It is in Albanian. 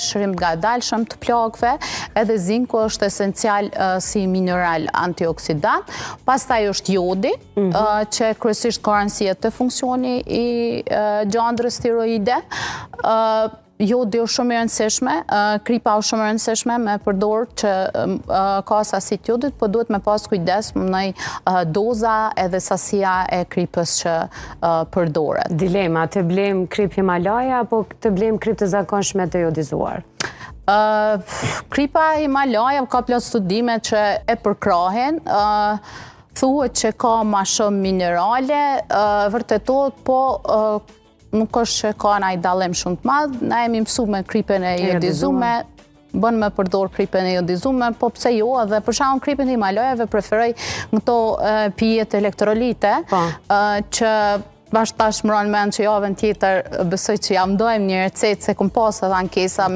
shërim nga dalshëm të plagëve, edhe zinku është esencial si mineral antioksidant. Pastaj është jodi, që kryesisht ka rëndësi të funksioni i gjandrës tiroide. Jodi është shumë e rëndësishme, kripa është shumë e rëndësishme me përdor që ka sasit jodit, po duhet me pas kujdes në doza edhe sasia e kripës që përdoret. Dilema, të blejmë krip Himalaja apo të blejmë krip të zakonshme të jodizuar? Kripa Himalaja ka plot studime që e përkrahin, thuhet që ka ma shumë minerale, vërtetot, po nuk është që ka naj dallim shumë të madh. Na jemi mësu me kripën e jodizume, bën me përdor kripën e jodizume, po pse jo, edhe për shembull kripën e Himalajave preferoj këto pijet elektrolite, që tash më ranë mend që javën tjetër besoj që jam dojmë një recetë se kum pas edhe ankesa me